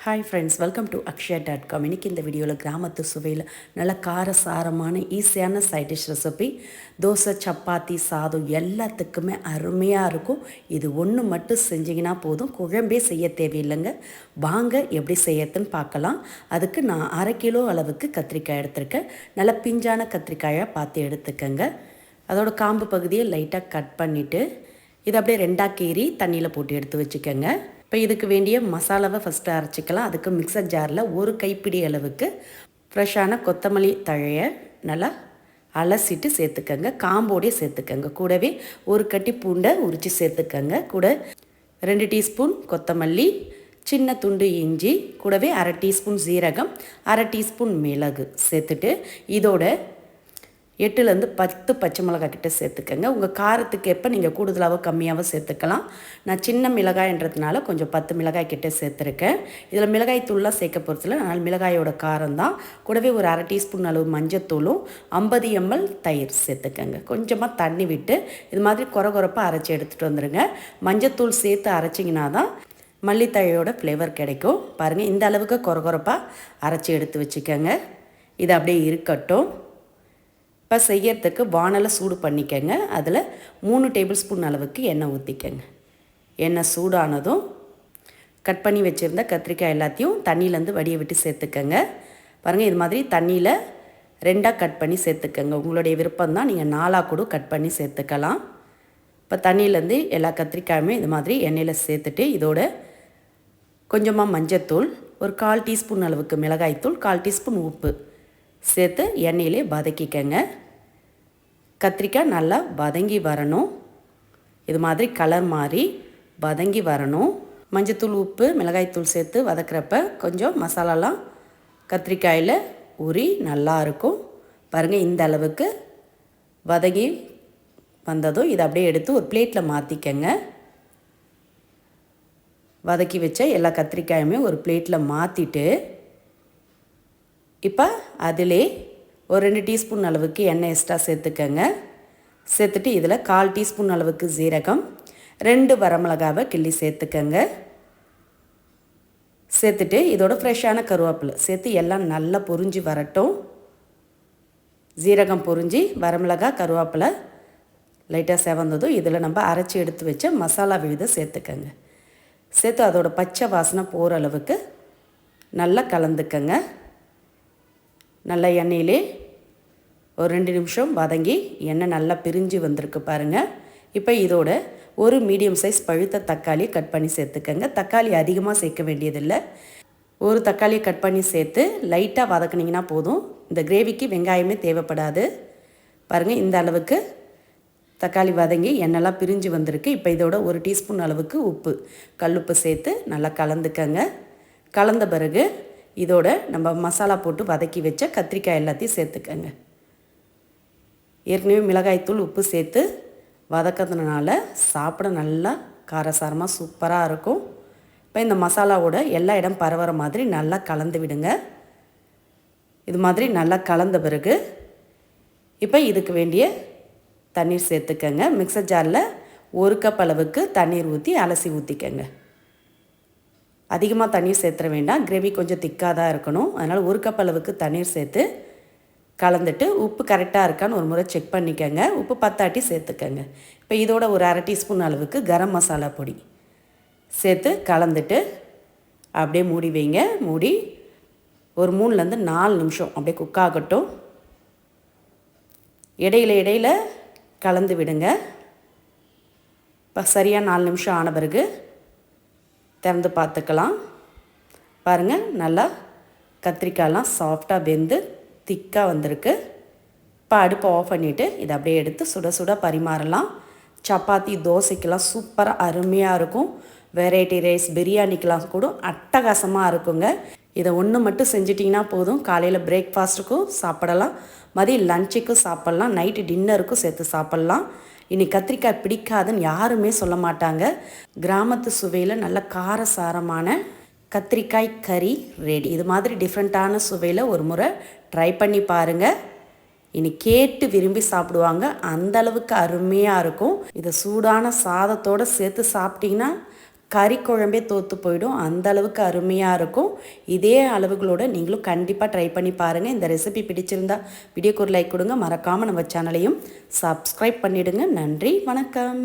Hi friends, welcome to அக்ஷயா.com. இன்றைக்கி இந்த வீடியோவில் கிராமத்து சுவையில் நல்ல காரசாரமான ஈஸியான side dish recipe. Dosa, chapati, சாதம் எல்லாத்துக்குமே அருமையாக இருக்கும். இது ஒன்று மட்டும் செஞ்சிங்கன்னா போதும், குழம்பே செய்ய தேவையில்லைங்க. வாங்க எப்படி செய்யறதுன்னு பார்க்கலாம். அதுக்கு நான் 1/2 கிலோ அளவுக்கு கத்திரிக்காய் எடுத்திருக்கேன். நல்ல பிஞ்சான கத்திரிக்காயை பார்த்து எடுத்துக்கங்க. அதோட காம்பு பகுதியை லைட்டாக கட் பண்ணிவிட்டு இதை அப்படியே 2ஆக கீறி தண்ணியில் போட்டு எடுத்து வச்சுக்கோங்க. இப்போ இதுக்கு வேண்டிய மசாலாவை ஃபஸ்ட்டு அரைச்சிக்கலாம். அதுக்கு மிக்சர் ஜாரில் 1 கைப்பிடி அளவுக்கு ஃப்ரெஷ்ஷான கொத்தமல்லி தழையை நல்லா அலசிட்டு சேர்த்துக்கங்க. காம்போடையே சேர்த்துக்கங்க. கூடவே 1 கட்டி பூண்டை உரித்து சேர்த்துக்கங்க. கூட 2 டீஸ்பூன் கொத்தமல்லி, சின்ன துண்டு இஞ்சி, கூடவே 1/2 டீஸ்பூன் சீரகம், 1/2 டீஸ்பூன் மிளகு சேர்த்துட்டு இதோட 8லேருந்து 10 பச்சை மிளகாய் கிட்ட சேர்த்துக்கங்க. உங்கள் காரத்துக்கு ஏற்ப நீங்கள் கூடுதலாகவோ கம்மியாகவோ சேர்த்துக்கலாம். நான் சின்ன மிளகாய்ன்றதுனால கொஞ்சம் 10 மிளகாய் கிட்ட சேர்த்துருக்கேன். இதில் மிளகாய் தூள்லாம் சேர்க்க போகிறதுல, அதனால் மிளகாயோட காரம் தான். கூடவே ஒரு 1/2 டீஸ்பூன் அளவு மஞ்சத்தூளும் 50 ml தயிர் சேர்த்துக்கங்க. கொஞ்சமாக தண்ணி விட்டு இது மாதிரி கொரகொரப்பாக அரைச்சி எடுத்துகிட்டு வந்துடுங்க. மஞ்சத்தூள் சேர்த்து அரைச்சிங்கன்னா தான் மல்லித்தழையோட ஃப்ளேவர் கிடைக்கும். பாருங்கள், இந்த அளவுக்கு கொரகொரப்பாக அரைச்சி எடுத்து வச்சுக்கோங்க. இது அப்படியே இருக்கட்டும். இப்போ செய்யறதுக்கு வானலை சூடு பண்ணிக்கங்க. அதில் 3 டேபிள் ஸ்பூன் அளவுக்கு எண்ணெய் ஊற்றிக்கங்க. எண்ணெய் சூடானதும் கட் பண்ணி வச்சுருந்த கத்திரிக்காய் எல்லாத்தையும் தண்ணியிலேருந்து வடிய விட்டு சேர்த்துக்கங்க. பாருங்கள், இது மாதிரி தண்ணியில் 2ஆக கட் பண்ணி சேர்த்துக்கங்க. உங்களுடைய விருப்பம் தான், நீங்கள் 4ஆக கூட கட் பண்ணி சேர்த்துக்கலாம். இப்போ தண்ணியிலேருந்து எல்லா கத்திரிக்காயுமே இது மாதிரி எண்ணெயில் சேர்த்துட்டு இதோட கொஞ்சமாக மஞ்சத்தூள், ஒரு 1/4 டீஸ்பூன் அளவுக்கு மிளகாய்த்தூள், 1/4 டீஸ்பூன் உப்பு சேர்த்து எண்ணெயிலே வதக்கிக்கங்க. கத்திரிக்காய் நல்லா வதங்கி வரணும். இது மாதிரி கலர் மாறி வதங்கி வரணும். மஞ்சத்தூள், உப்பு, மிளகாய்த்தூள் சேர்த்து வதக்கிறப்ப கொஞ்சம் மசாலாலாம் கத்திரிக்காயில் ஊறி நல்லாயிருக்கும். பாருங்கள், இந்த அளவுக்கு வதங்கி வந்ததும் இதை அப்படியே எடுத்து ஒரு பிளேட்டில் மாற்றிக்கங்க. வதக்கி வச்ச எல்லா கத்திரிக்காயுமே ஒரு பிளேட்டில் மாற்றிட்டு இப்போ அதிலே ஒரு 2 டீஸ்பூன் அளவுக்கு எண்ணெய் எக்ஸ்ட்ரா சேர்த்துக்கங்க. சேர்த்துட்டு இதில் 1/4 டீஸ்பூன் அளவுக்கு சீரகம், 2 வரமிளகாவை கிள்ளி சேர்த்துக்கங்க. சேர்த்துட்டு இதோட ஃப்ரெஷ்ஷான கருவேப்பிலை சேர்த்து எல்லாம் நல்லா பொரிஞ்சு வரட்டும். சீரகம் பொரிஞ்சு வரமிளகா, கருவேப்பிலை லைட்டாக செவந்ததும் இதில் நம்ம அரைச்சி எடுத்து வச்ச மசாலா விழுதை சேர்த்துக்கங்க. சேர்த்து அதோட பச்சை வாசனை போகிற அளவுக்கு நல்லா கலந்துக்கங்க. நல்லா எண்ணெயிலே ஒரு 2 நிமிஷம் வதங்கி எண்ணெய் நல்லா பிரிஞ்சு வந்திருக்கு பாருங்கள். இப்போ இதோட ஒரு மீடியம் சைஸ் பழுத்த தக்காளி கட் பண்ணி சேர்த்துக்கங்க. தக்காளி அதிகமாக சேர்க்க வேண்டியதில்லை. ஒரு தக்காளியை கட் பண்ணி சேர்த்து லைட்டாக வதக்குனிங்கன்னா போதும். இந்த கிரேவிக்கு வெங்காயமே தேவைப்படாது. பாருங்கள், இந்த அளவுக்கு தக்காளி வதங்கி எண்ணெய்லாம் பிரிஞ்சு வந்திருக்கு. இப்போ இதோட 1 டீஸ்பூன் அளவுக்கு உப்பு, கல்லுப்பு சேர்த்து நல்லா கலந்துக்கங்க. கலந்த பிறகு இதோட நம்ம மசாலா போட்டு வதக்கி வச்ச கத்திரிக்காய் எல்லாத்தையும் சேர்த்துக்கங்க. ஏற்கனவே மிளகாய்த்தூள், உப்பு சேர்த்து வதக்கிறதுனால சாப்பிட நல்லா காரசாரமாக சூப்பராக இருக்கும். இப்போ இந்த மசாலாவோட எல்லா இடம் பரவுற மாதிரி நல்லா கலந்து விடுங்க. இது மாதிரி நல்லா கலந்த பிறகு இப்போ இதுக்கு வேண்டிய தண்ணீர் சேர்த்துக்கங்க. மிக்சர் ஜாரில் 1 கப் அளவுக்கு தண்ணீர் ஊற்றி அலசி ஊற்றிக்கங்க. அதிகமாக தண்ணீர் சேர்த்துற வேண்டாம், கிரேவி கொஞ்சம் திக்காக தான் இருக்கணும். அதனால் 1 கப் அளவுக்கு தண்ணீர் சேர்த்து கலந்துட்டு உப்பு கரெக்டாக இருக்கான்னு ஒரு முறை செக் பண்ணிக்கங்க. உப்பு பத்தாட்டி சேர்த்துக்கங்க. இப்போ இதோட ஒரு 1/2 டீஸ்பூன் அளவுக்கு கரம் மசாலா பொடி சேர்த்து கலந்துட்டு அப்படியே மூடி வைங்க. மூடி ஒரு 3லேருந்து 4 நிமிஷம் அப்படியே குக் ஆகட்டும். இடையில கலந்து விடுங்க. இப்போ சரியாக 4 நிமிஷம் ஆன பிறகு திறந்து பார்த்துக்கலாம். பாருங்கள், நல்லா கத்திரிக்காயெலாம் சாஃப்டாக வெந்து திக்காக வந்திருக்கு. இப்போ அடுப்பை ஆஃப் பண்ணிவிட்டு இதை அப்படியே எடுத்து சுட சுட பரிமாறலாம். சப்பாத்தி, தோசைக்கெல்லாம் சூப்பராக அருமையாக இருக்கும். வெரைட்டி ரைஸ், பிரியாணிக்கெலாம் கூட அட்டகாசமாக இருக்குங்க. இதை ஒன்று மட்டும் செஞ்சிட்டிங்கன்னா போதும். காலையில் பிரேக்ஃபாஸ்ட்டுக்கும் சாப்பிடலாம், மதியம் லஞ்சுக்கும் சாப்பிட்லாம், நைட்டு டின்னருக்கும் சேர்த்து சாப்பிட்லாம். இனி கத்திரிக்காய் பிடிக்காதுன்னு யாருமே சொல்ல மாட்டாங்க. கிராமத்து சுவையில் நல்ல காரசாரமான கத்திரிக்காய் கறி ரெடி. இது மாதிரி டிஃப்ரெண்ட்டான சுவையில் ஒரு முறை ட்ரை பண்ணி பாருங்கள். இனி கேட்டு விரும்பி சாப்பிடுவாங்க. அந்த அளவுக்கு அருமையாக இருக்கும். இதை சூடான சாதத்தோடு சேர்த்து சாப்பிட்டிங்கன்னா கறி குழம்பே தோற்று போயிடும், அந்த அளவுக்கு அருமையாக இருக்கும். இதே அளவுகளோடு நீங்களும் கண்டிப்பாக ட்ரை பண்ணி பாருங்கள். இந்த ரெசிபி பிடிச்சிருந்தா வீடியோக்கு ஒரு லைக் கொடுங்க. மறக்காமல் நம்ம சேனலையும் சப்ஸ்கிரைப் பண்ணிவிடுங்க. நன்றி, வணக்கம்.